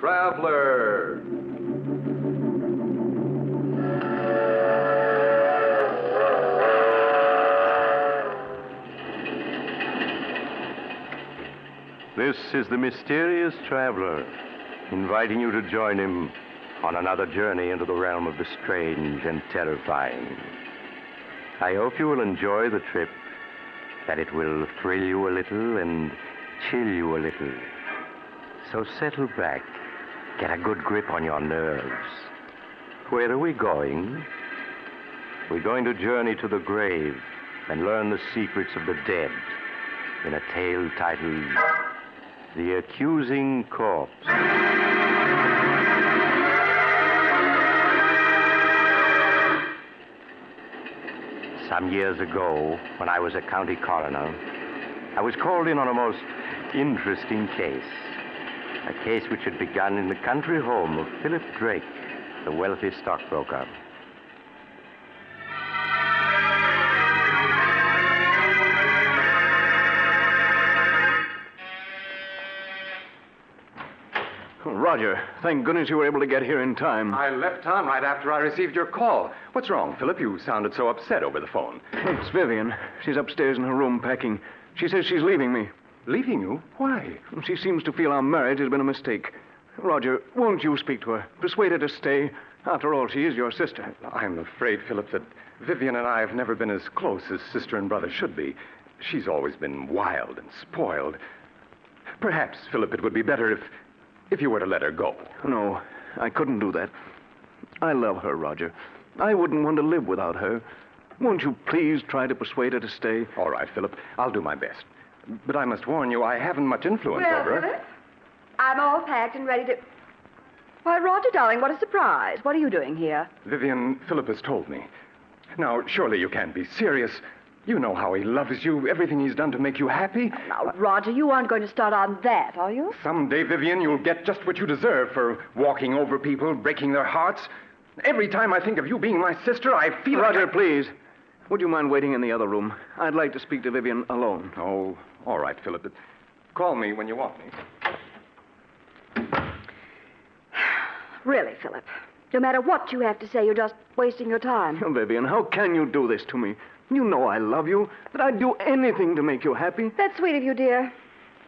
Traveler. This is the mysterious traveler, inviting you to join him on another journey into the realm of the strange and terrifying. I hope you will enjoy the trip, that it will thrill you a little and chill you a little. So settle back, get a good grip on your nerves. Where are we going? We're going to journey to the grave and learn the secrets of the dead in a tale titled The Accusing Corpse. Some years ago, when I was a county coroner, I was called in on a most interesting case. A case which had begun in the country home of Philip Drake, the wealthy stockbroker. Roger, thank goodness you were able to get here in time. I left town right after I received your call. What's wrong, Philip? You sounded so upset over the phone. It's Vivian. She's upstairs in her room packing. She says she's leaving me. Leaving you? Why? She seems to feel our marriage has been a mistake. Roger, won't you speak to her? Persuade her to stay. After all, she is your sister. I'm afraid, Philip, that Vivian and I have never been as close as sister and brother should be. She's always been wild and spoiled. Perhaps, Philip, it would be better if you were to let her go. No, I couldn't do that. I love her, Roger. I wouldn't want to live without her. Won't you please try to persuade her to stay? All right, Philip. I'll do my best. But I must warn you, I haven't much influence over her. Philip, I'm all packed and ready to... Why, Roger, darling, what a surprise. What are you doing here? Vivian, Philip has told me. Now, surely you can't be serious. You know how he loves you, everything he's done to make you happy. Now, Roger, you aren't going to start on that, are you? Someday, Vivian, you'll get just what you deserve for walking over people, breaking their hearts. Every time I think of you being my sister, I feel Roger, please. Would you mind waiting in the other room? I'd like to speak to Vivian alone. Oh, all right, Philip. Call me when you want me. Really, Philip, no matter what you have to say, you're just wasting your time. Oh, Vivian, how can you do this to me? You know I love you, that I'd do anything to make you happy. That's sweet of you, dear.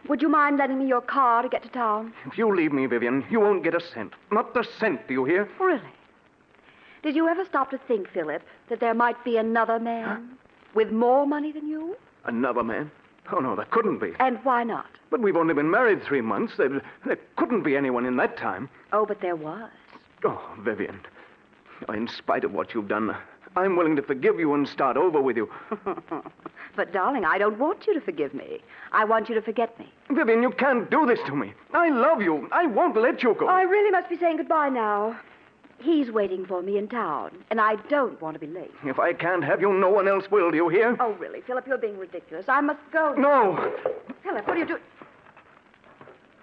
Would you mind lending me your car to get to town? If you leave me, Vivian, you won't get a cent. Not a cent, do you hear? Really? Did you ever stop to think, Philip, that there might be another man with more money than you? Another man? Oh, no, there couldn't be. And why not? But we've only been married 3 months. There couldn't be anyone in that time. Oh, but there was. Oh, Vivian, in spite of what you've done, I'm willing to forgive you and start over with you. But, darling, I don't want you to forgive me. I want you to forget me. Vivian, you can't do this to me. I love you. I won't let you go. I really must be saying goodbye now. He's waiting for me in town, and I don't want to be late. If I can't have you, no one else will, do you hear? Oh, really, Philip, you're being ridiculous. I must go. No. Philip, what are you doing?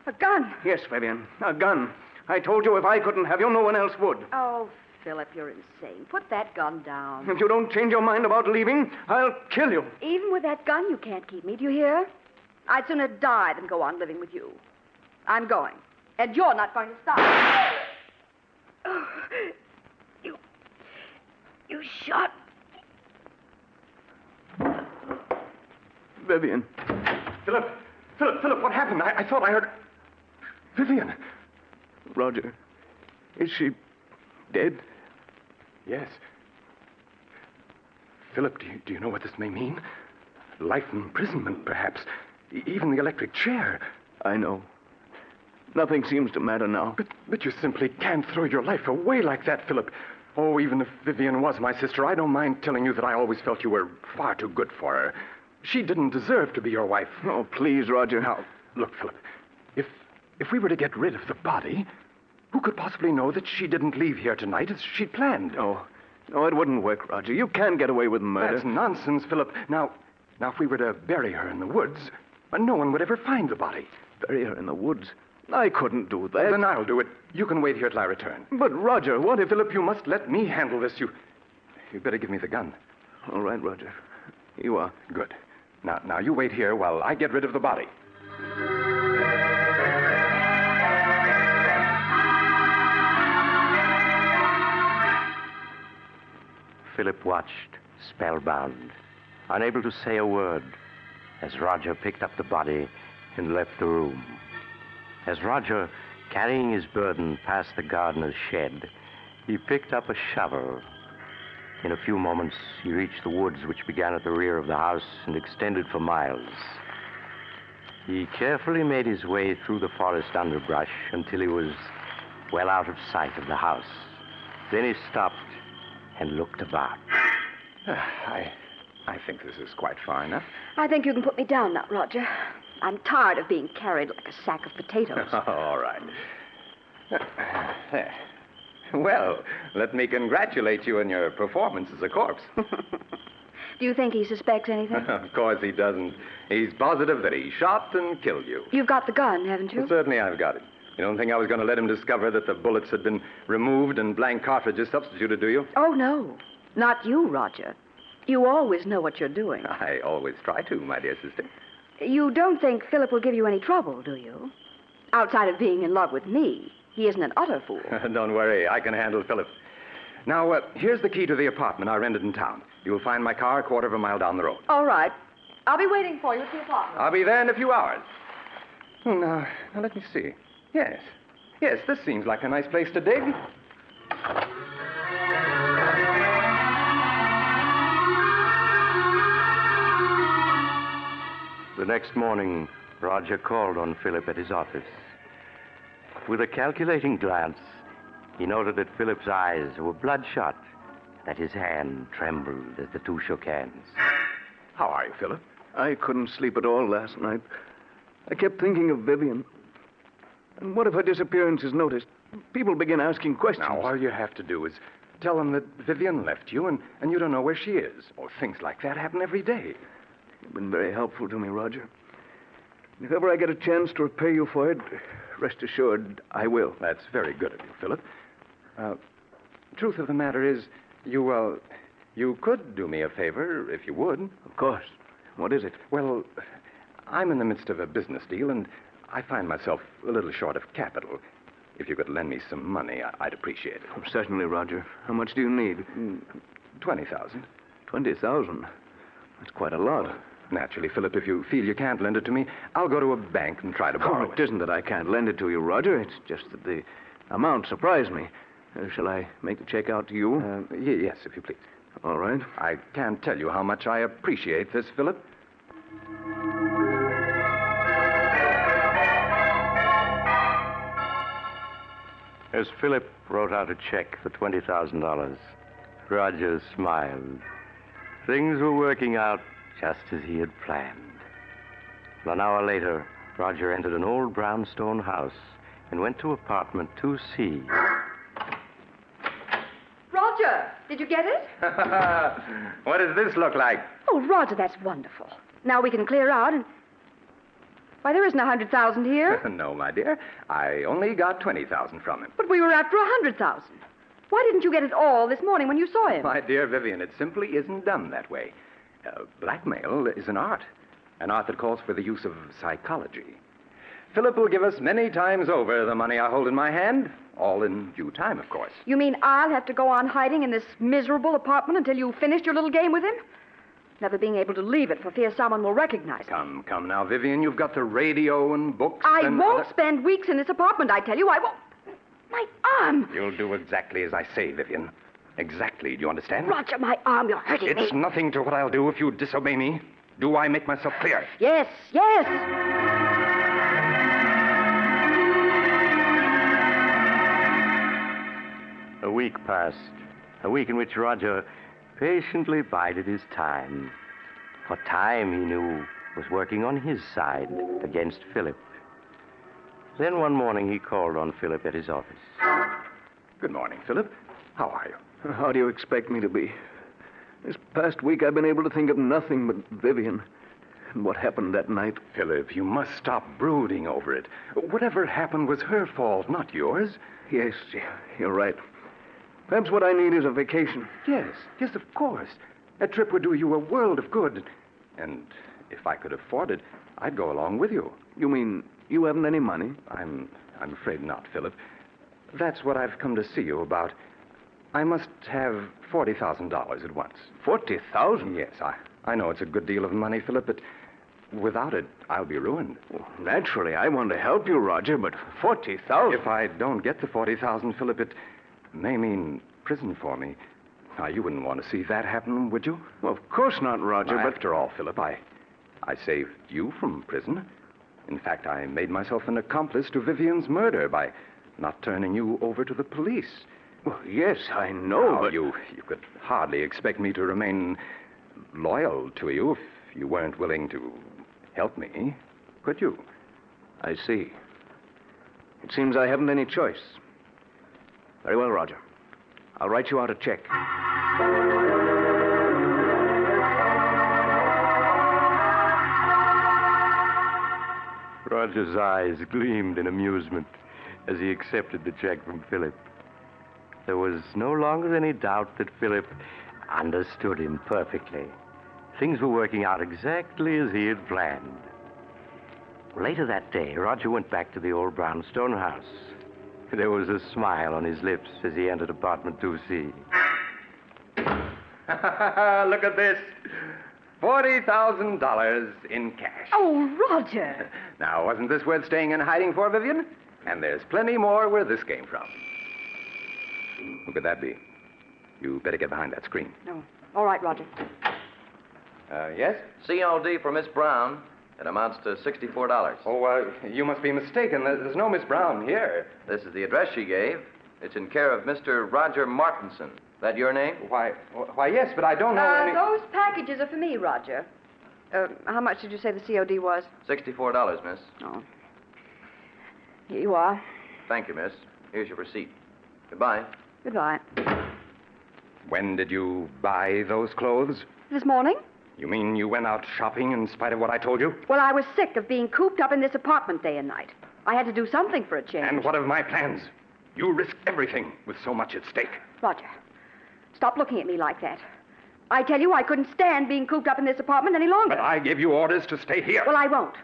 A gun. Yes, Vivian, a gun. I told you if I couldn't have you, no one else would. Oh, Philip, you're insane. Put that gun down. If you don't change your mind about leaving, I'll kill you. Even with that gun, you can't keep me. Do you hear? I'd sooner die than go on living with you. I'm going. And you're not going to stop. Oh, you shot me. Vivian. Philip, what happened? I thought I heard... Vivian. Roger, is she dead? Yes. Philip, do you know what this may mean? Life imprisonment, perhaps. Even the electric chair. I know. Nothing seems to matter now. But you simply can't throw your life away like that, Philip. Oh, even if Vivian was my sister, I don't mind telling you that I always felt you were far too good for her. She didn't deserve to be your wife. Oh, please, Roger. Now, look, Philip, if we were to get rid of the body, who could possibly know that she didn't leave here tonight as she'd planned? No, it wouldn't work, Roger. You can't get away with murder. That's nonsense, Philip. Now, if we were to bury her in the woods, no one would ever find the body. Bury her in the woods? I couldn't do that. Then I'll do it. You can wait here till I return. But, Roger, what if... Philip, you must let me handle this. You'd better give me the gun. All right, Roger. You are. Good. Now, you wait here while I get rid of the body. Philip watched, spellbound, unable to say a word, as Roger picked up the body and left the room. As Roger, carrying his burden, passed the gardener's shed, he picked up a shovel. In a few moments, he reached the woods which began at the rear of the house and extended for miles. He carefully made his way through the forest underbrush until he was well out of sight of the house. Then he stopped and looked about. I think this is quite far enough. I think you can put me down now, Roger. I'm tired of being carried like a sack of potatoes. All right. There. Well, let me congratulate you on your performance as a corpse. Do you think he suspects anything? Of course he doesn't. He's positive that he shot and killed you. You've got the gun, haven't you? Well, certainly I've got it. You don't think I was going to let him discover that the bullets had been removed and blank cartridges substituted, do you? Oh, no. Not you, Roger. You always know what you're doing. I always try to, my dear sister. You don't think Philip will give you any trouble, do you? Outside of being in love with me, he isn't an utter fool. Don't worry, I can handle Philip. Now, here's the key to the apartment I rented in town. You'll find my car a quarter of a mile down the road. All right. I'll be waiting for you at the apartment. I'll be there in a few hours. Now, let me see. Yes, this seems like a nice place to dig. The next morning, Roger called on Philip at his office. With a calculating glance, he noted that Philip's eyes were bloodshot, that his hand trembled as the two shook hands. How are you, Philip? I couldn't sleep at all last night. I kept thinking of Vivian. And what if her disappearance is noticed? People begin asking questions. Now, all you have to do is tell them that Vivian left you and you don't know where she is. Or things like that happen every day. You've been very helpful to me, Roger. If ever I get a chance to repay you for it, rest assured I will. That's very good of you, Philip. Truth of the matter is, you could do me a favor if you would. Of course. What is it? Well, I'm in the midst of a business deal, and I find myself a little short of capital. If you could lend me some money, I'd appreciate it. Oh, certainly, Roger. How much do you need? 20,000. 20,000? That's quite a lot. Naturally, Philip, if you feel you can't lend it to me, I'll go to a bank and try to borrow it isn't that I can't lend it to you, Roger. It's just that the amount surprised me. Shall I make the check out to you? Yes, if you please. All right. I can't tell you how much I appreciate this, Philip. As Philip wrote out a check for $20,000, Roger smiled. Things were working out just as he had planned. An hour later, Roger entered an old brownstone house and went to apartment 2C. Roger, did you get it? What does this look like? Oh, Roger, that's wonderful. Now we can clear out and... Why, there isn't 100,000 here. No, my dear. I only got 20,000 from him. But we were after 100,000. Why didn't you get it all this morning when you saw him? My dear Vivian, it simply isn't done that way. Blackmail is an art that calls for the use of psychology. Philip will give us many times over the money I hold in my hand, all in due time, of course. You mean I'll have to go on hiding in this miserable apartment until you finished your little game with him? Never being able to leave it for fear someone will recognize me. Come now, Vivian, you've got the radio and books I and won't spend weeks in this apartment, I tell you. I won't. My arm! You'll do exactly as I say, Vivian. Exactly, do you understand? Roger, my arm, you're hurting me. It's nothing to what I'll do if you disobey me. Do I make myself clear? Yes, yes. A week passed. A week in which Roger patiently bided his time. For time, he knew, was working on his side against Philip. Then one morning he called on Philip at his office. Good morning, Philip. How are you? How do you expect me to be? This past week I've been able to think of nothing but Vivian and what happened that night. Philip, you must stop brooding over it. Whatever happened was her fault, not yours. Yes, you're right. Perhaps what I need is a vacation. Yes, of course. A trip would do you a world of good. And if I could afford it, I'd go along with you. You mean you haven't any money? I'm afraid not, Philip. That's what I've come to see you about. I must have $40,000 at once. 40,000? Yes, I know it's a good deal of money, Philip, but without it, I'll be ruined. Well, naturally, I want to help you, Roger, but 40,000? If I don't get the 40,000, Philip, it may mean prison for me. Now, you wouldn't want to see that happen, would you? Well, of course not, Roger, Now, but... after all, Philip, I saved you from prison. In fact, I made myself an accomplice to Vivian's murder by not turning you over to the police. Well, yes, I know, Now, but... you could hardly expect me to remain loyal to you if you weren't willing to help me, could you? I see. It seems I haven't any choice. Very well, Roger. I'll write you out a check. Roger's eyes gleamed in amusement as he accepted the check from Philip. There was no longer any doubt that Philip understood him perfectly. Things were working out exactly as he had planned. Later that day, Roger went back to the old brownstone house. There was a smile on his lips as he entered apartment 2C. Look at this. $40,000 in cash. Oh, Roger. Now, wasn't this worth staying in hiding for, Vivian? And there's plenty more where this came from. Who could that be? You better get behind that screen. No. All right, Roger. Yes? COD for Miss Brown. It amounts to $64. Oh, you must be mistaken. There's no Miss Brown here. This is the address she gave. It's in care of Mr. Roger Martinson. That your name? Why, yes, but I don't know any... Those packages are for me, Roger. How much did you say the COD was? $64, miss. Oh. Here you are. Thank you, miss. Here's your receipt. Goodbye. Goodbye. When did you buy those clothes? This morning? You mean you went out shopping in spite of what I told you? Well, I was sick of being cooped up in this apartment day and night. I had to do something for a change. And what of my plans? You risked everything with so much at stake. Roger, stop looking at me like that. I tell you, I couldn't stand being cooped up in this apartment any longer. But I gave you orders to stay here. Well, I won't.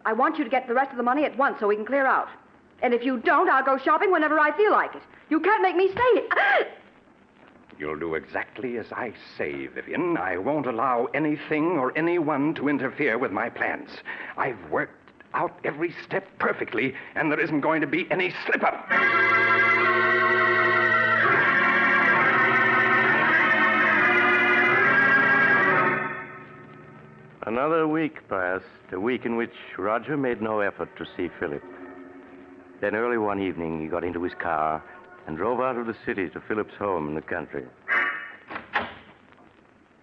I want you to get the rest of the money at once so we can clear out. And if you don't, I'll go shopping whenever I feel like it. You can't make me stay here. You'll do exactly as I say, Vivian. I won't allow anything or anyone to interfere with my plans. I've worked out every step perfectly, and there isn't going to be any slip-up. Another week passed, a week in which Roger made no effort to see Philip. Then early one evening, he got into his car and drove out of the city to Philip's home in the country.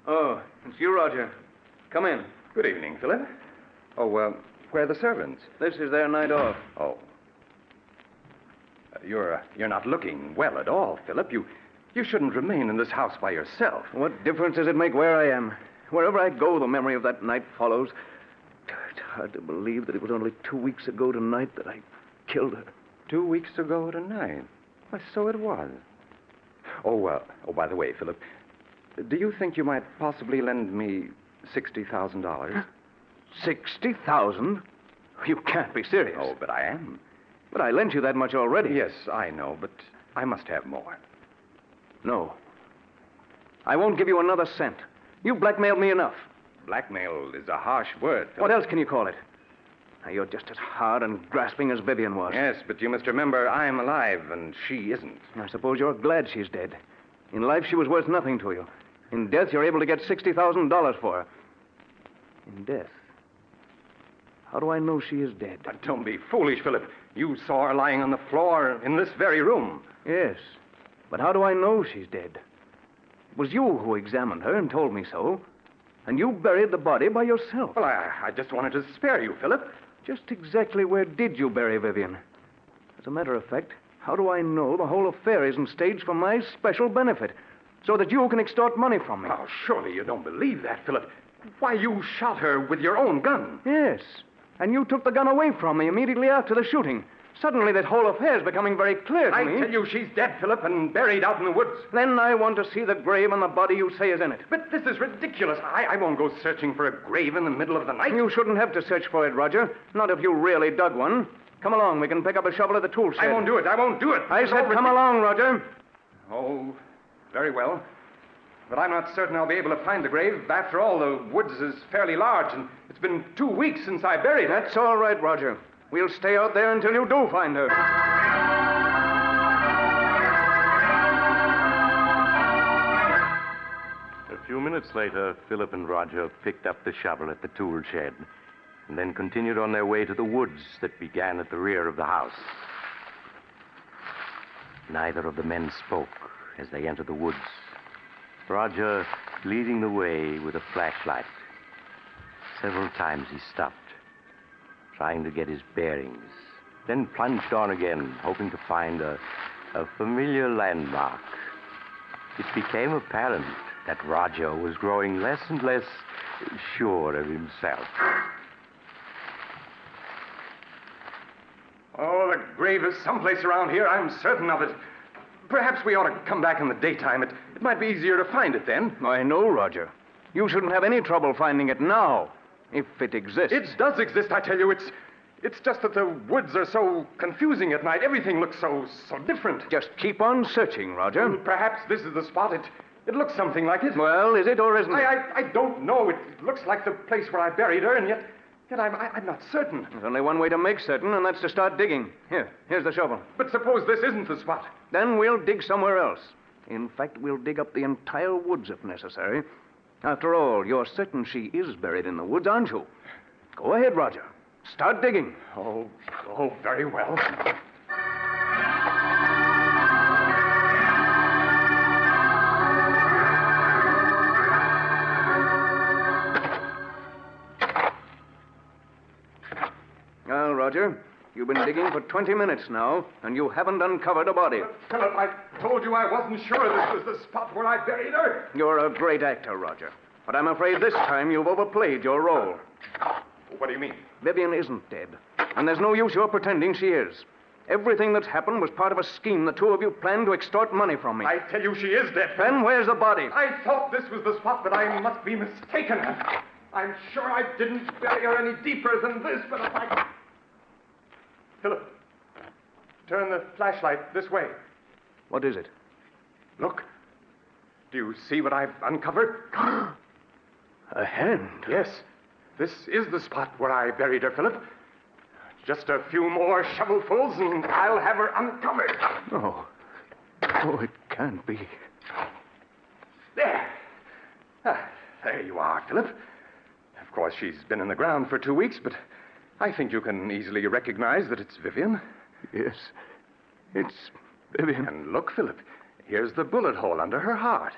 Oh, it's you, Roger. Come in. Good evening, Philip. Oh, where are the servants? This is their night off. Oh. You're not looking well at all, Philip. You shouldn't remain in this house by yourself. What difference does it make where I am? Wherever I go, the memory of that night follows. It's hard to believe that it was only 2 weeks ago tonight that I killed her. 2 weeks ago tonight. Why, so it was. Oh, by the way, Philip, do you think you might possibly lend me $60,000? 60,000? You can't be serious. Oh, but I am. But I lent you that much already. Yes, I know, but I must have more. No. I won't give you another cent. You blackmailed me enough. Blackmail is a harsh word, Philip. What else can you call it? Now, you're just as hard and grasping as Vivian was. Yes, but you must remember I'm alive and she isn't. I suppose you're glad she's dead. In life, she was worth nothing to you. In death, you're able to get $60,000 for her. In death? How do I know she is dead? But don't be foolish, Philip. You saw her lying on the floor in this very room. Yes. But how do I know she's dead? It was you who examined her and told me so. And you buried the body by yourself. Well, I just wanted to spare you, Philip. Just exactly where did you bury Vivian? As a matter of fact, how do I know the whole affair isn't staged for my special benefit, so that you can extort money from me? Oh, surely you don't believe that, Philip. Why, you shot her with your own gun. Yes. And you took the gun away from me immediately after the shooting. Suddenly, that whole affair is becoming very clear to me. I tell you, she's dead, Philip, and buried out in the woods. Then I want to see the grave and the body you say is in it. But this is ridiculous. I won't go searching for a grave in the middle of the night. You shouldn't have to search for it, Roger. Not if you really dug one. Come along. We can pick up a shovel at the tool shed. I won't do it. I said come along, Roger. Oh, Very well. But I'm not certain I'll be able to find the grave. After all, the woods is fairly large, and it's been 2 weeks since I buried her. That's all right, Roger. We'll stay out there until you do find her. A few minutes later, Philip and Roger picked up the shovel at the tool shed and then continued on their way to the woods that began at the rear of the house. Neither of the men spoke as they entered the woods. Roger leading the way with a flashlight. Several times he stopped, trying to get his bearings, then plunged on again, hoping to find a familiar landmark. It became apparent that Roger was growing less and less sure of himself. Oh, the grave is someplace around here. I'm certain of it. Perhaps we ought to come back in the daytime. It might be easier to find it then. I know, Roger. You shouldn't have any trouble finding it now, if it exists. It does exist, I tell you. It's just that the woods are so confusing at night. Everything looks so different. Just keep on searching, Roger. Well, perhaps this is the spot. It looks something like it. Well, is it or isn't it? I don't know. It looks like the place where I buried her, and yet I'm not certain. There's only one way to make certain, and that's to start digging. Here's the shovel. But suppose this isn't the spot. Then we'll dig somewhere else. In fact, we'll dig up the entire woods if necessary. After all, you're certain she is buried in the woods, aren't you? Go ahead, Roger. Start digging. Oh, very well. Well, Roger, you've been digging for 20 minutes now, and you haven't uncovered a body. Philip, I told you I wasn't sure this was the spot where I buried her. You're a great actor, Roger. But I'm afraid this time you've overplayed your role. What do you mean? Vivian isn't dead, and there's no use your pretending she is. Everything that's happened was part of a scheme the two of you planned to extort money from me. I tell you she is dead. Then where's the body? I thought this was the spot, but I must be mistaken. I'm sure I didn't bury her any deeper than this, but if I... Philip, turn the flashlight this way. What is it? Look. Do you see what I've uncovered? A hand. Yes. This is the spot where I buried her, Philip. Just a few more shovelfuls and I'll have her uncovered. No. Oh, it can't be. There. There you are, Philip. Of course, she's been in the ground for 2 weeks, but I think you can easily recognize that it's Vivian. Yes. It's Vivian. And look, Philip, here's the bullet hole under her heart.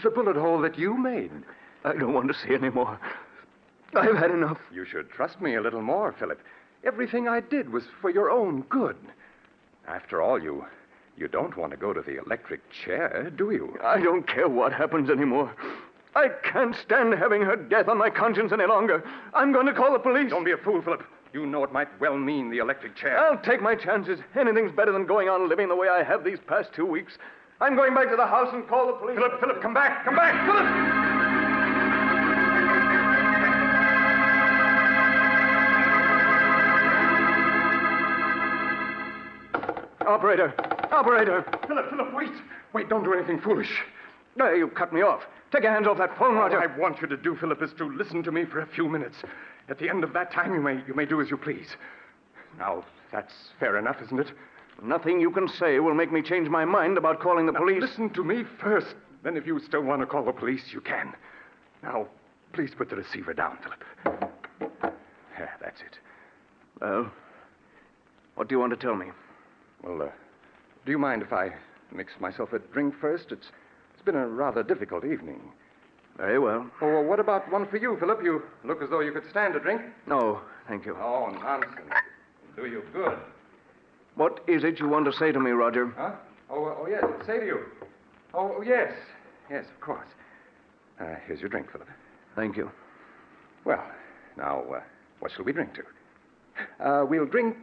The bullet hole that you made. I don't want to see any more. I've had enough. You should trust me a little more, Philip. Everything I did was for your own good. After all, you don't want to go to the electric chair, do you? I don't care what happens anymore. I can't stand having her death on my conscience any longer. I'm going to call the police. Don't be a fool, Philip. You know it might well mean the electric chair. I'll take my chances. Anything's better than going on living the way I have these past 2 weeks. I'm going back to the house and call the police. Philip, come back! Come back! Philip! Operator! Philip, wait! Wait, don't do anything foolish. No, you cut me off. Take your hands off that phone, Roger. All I want you to do, Philip, is to listen to me for a few minutes. At the end of that time, you may do as you please. Now, that's fair enough, isn't it? Nothing you can say will make me change my mind about calling the police. Listen to me first. Then if you still want to call the police, you can. Now, please put the receiver down, Philip. Yeah, that's it. Well, what do you want to tell me? Well, do you mind if I mix myself a drink first? It's been a rather difficult evening. Very well. Oh, well, what about one for you, Philip? You look as though you could stand a drink. No, thank you. Oh, nonsense. It'll do you good. What is it you want to say to me, Roger? Huh? Oh, yes. Say to you. Oh, yes. Yes, of course. Here's your drink, Philip. Thank you. Well, now, what shall we drink to? We'll drink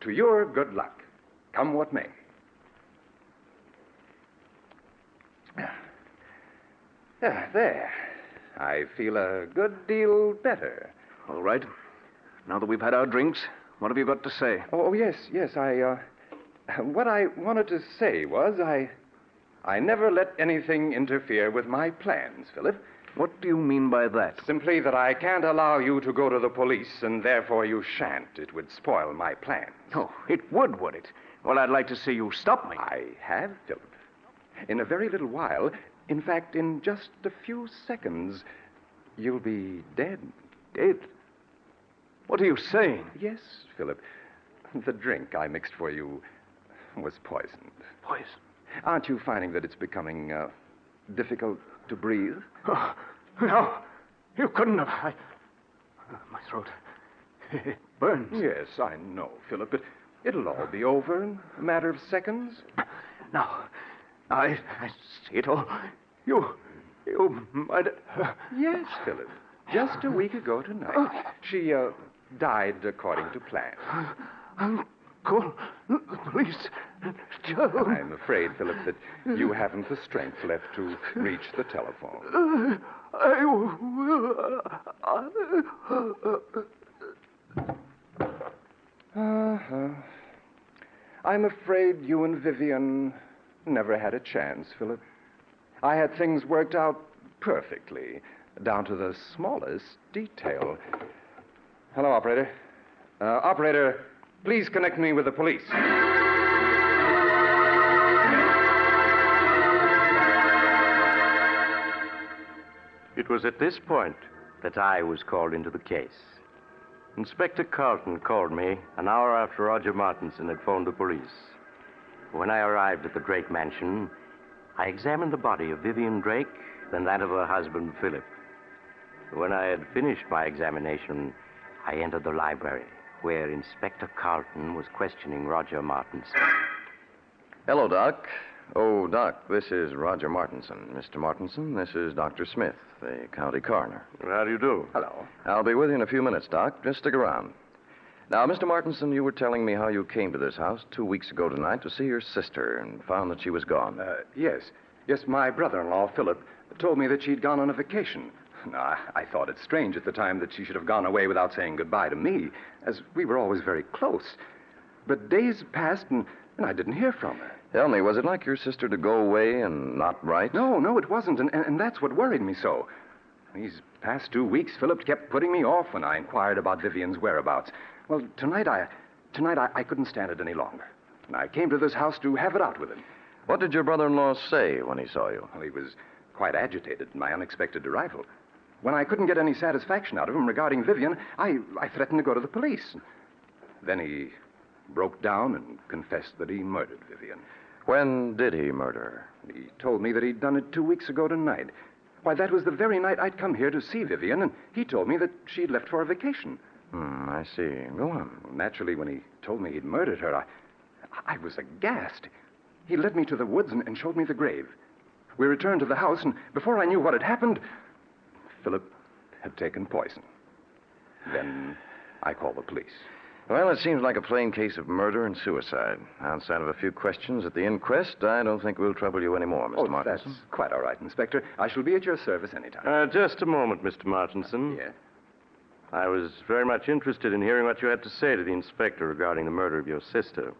to your good luck, come what may. There. I feel a good deal better. All right. Now that we've had our drinks, what have you got to say? Oh, yes. What I wanted to say was I never let anything interfere with my plans, Philip. What do you mean by that? Simply that I can't allow you to go to the police, and therefore you shan't. It would spoil my plans. Oh, it would it? Well, I'd like to see you stop me. I have, Philip. In a very little while, in fact, in just a few seconds, you'll be dead. Dead? What are you saying? Yes, Philip. The drink I mixed for you was poisoned. Poison? Aren't you finding that it's becoming difficult to breathe? Oh, no. You couldn't have. My throat. It burns. Yes, I know, Philip, but it'll all be over in a matter of seconds. Now, I see it all. You murdered her. Yes, Philip. Just a week ago tonight. She died according to plan. Uncle, please, Joe. I'm afraid, Philip, that you haven't the strength left to reach the telephone. I will. I'm afraid you and Vivian never had a chance, Philip. I had things worked out perfectly, down to the smallest detail. Hello, operator. Operator, please connect me with the police. It was at this point that I was called into the case. Inspector Carlton called me an hour after Roger Martinson had phoned the police. When I arrived at the Drake mansion, I examined the body of Vivian Drake, then that of her husband, Philip. When I had finished my examination, I entered the library, where Inspector Carlton was questioning Roger Martinson. Hello, Doc. Oh, Doc, this is Roger Martinson. Mr. Martinson, this is Dr. Smith, the county coroner. How do you do? Hello. I'll be with you in a few minutes, Doc. Just stick around. Now, Mr. Martinson, you were telling me how you came to this house 2 weeks ago tonight to see your sister and found that she was gone. Yes. Yes, my brother-in-law, Philip, told me that she'd gone on a vacation. Now, I thought it strange at the time that she should have gone away without saying goodbye to me, as we were always very close. But days passed, and I didn't hear from her. Tell me, was it like your sister to go away and not write? No, it wasn't, and that's what worried me so. These past 2 weeks, Philip kept putting me off when I inquired about Vivian's whereabouts. Well, tonight I couldn't stand it any longer. And I came to this house to have it out with him. What did your brother-in-law say when he saw you? Well, he was quite agitated at my unexpected arrival. When I couldn't get any satisfaction out of him regarding Vivian, I threatened to go to the police. Then he broke down and confessed that he murdered Vivian. When did he murder her? He told me that he'd done it 2 weeks ago tonight. Why, that was the very night I'd come here to see Vivian, and he told me that she'd left for a vacation. I see. Go on. Well, naturally, when he told me he'd murdered her, I was aghast. He led me to the woods and showed me the grave. We returned to the house, and before I knew what had happened, Philip had taken poison. Then I called the police. Well, it seems like a plain case of murder and suicide. Outside of a few questions at the inquest, I don't think we'll trouble you anymore, Mr. Martinson. That's quite all right, Inspector. I shall be at your service anytime. Just a moment, Mr. Martinson. Yes? I was very much interested in hearing what you had to say to the inspector regarding the murder of your sister.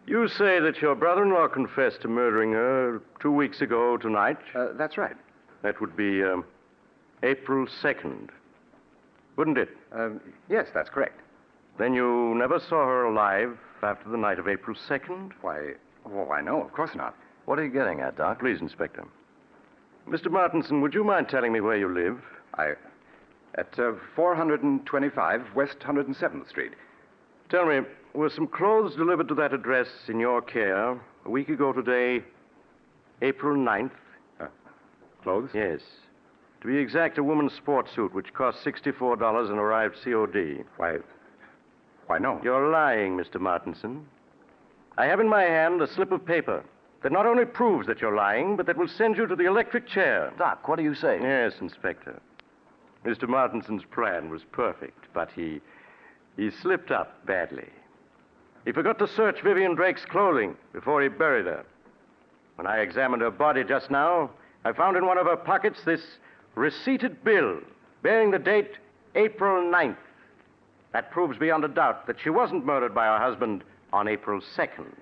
You say that your brother-in-law confessed to murdering her 2 weeks ago tonight? That's right. That would be April 2nd, wouldn't it? Yes, that's correct. Then you never saw her alive after the night of April 2nd? Why, no, of course not. What are you getting at, Doc? Please, Inspector. Mr. Martinson, would you mind telling me where you live? At 425 West 107th Street. Tell me, were some clothes delivered to that address in your care a week ago today, April 9th? Clothes? Yes. To be exact, a woman's sports suit, which cost $64 and arrived COD. Why, no. You're lying, Mr. Martinson. I have in my hand a slip of paper that not only proves that you're lying, but that will send you to the electric chair. Doc, what are you saying? Yes, Inspector. Mr. Martinson's plan was perfect, but he slipped up badly. He forgot to search Vivian Drake's clothing before he buried her. When I examined her body just now, I found in one of her pockets this receipted bill bearing the date April 9th. That proves beyond a doubt that she wasn't murdered by her husband on April 2nd,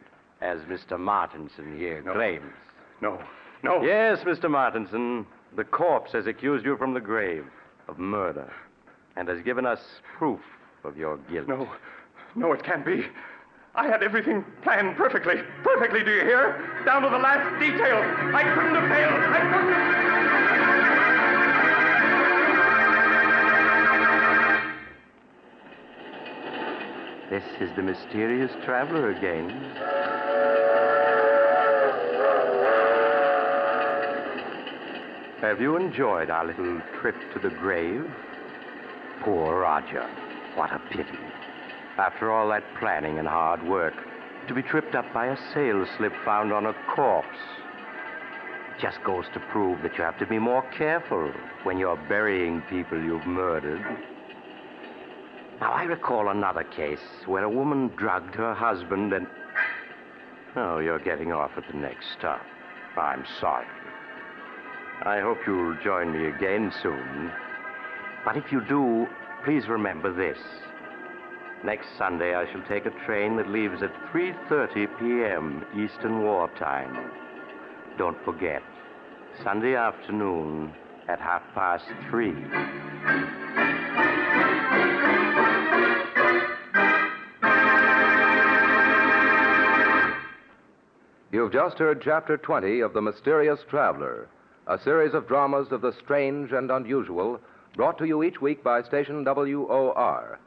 as Mr. Martinson here claims. No. Yes, Mr. Martinson. The corpse has accused you from the grave of murder and has given us proof of your guilt. No, it can't be. I had everything planned perfectly. Perfectly, do you hear? Down to the last detail. I couldn't have failed. I couldn't have... This is the mysterious traveler again. Have you enjoyed our little trip to the grave? Poor Roger. What a pity. After all that planning and hard work, to be tripped up by a sail slip found on a corpse. It just goes to prove that you have to be more careful when you're burying people you've murdered. Now, I recall another case where a woman drugged her husband and... Oh, you're getting off at the next stop. I'm sorry. I hope you'll join me again soon. But if you do, please remember this. Next Sunday, I shall take a train that leaves at 3:30 p.m. Eastern Wartime. Don't forget, Sunday afternoon at 3:30. You've just heard Chapter 20 of The Mysterious Traveler, a series of dramas of the strange and unusual brought to you each week by station WOR.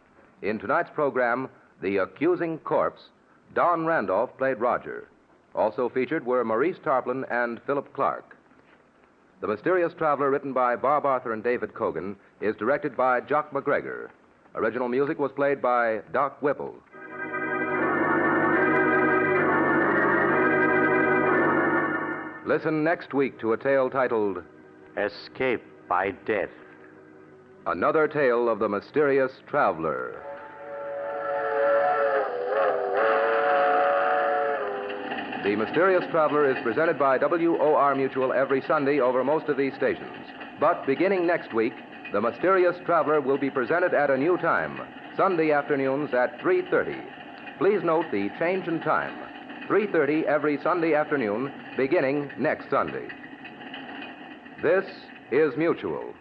In tonight's program, The Accusing Corpse, Don Randolph played Roger. Also featured were Maurice Tarplin and Philip Clark. The Mysterious Traveler, written by Bob Arthur and David Cogan, is directed by Jock McGregor. Original music was played by Doc Whipple. Listen next week to a tale titled Escape by Death. Another Tale of the Mysterious Traveler. The Mysterious Traveler is presented by WOR Mutual every Sunday over most of these stations. But beginning next week, The Mysterious Traveler will be presented at a new time, Sunday afternoons at 3:30. Please note the change in time. 3:30 every Sunday afternoon, beginning next Sunday. This is Mutual.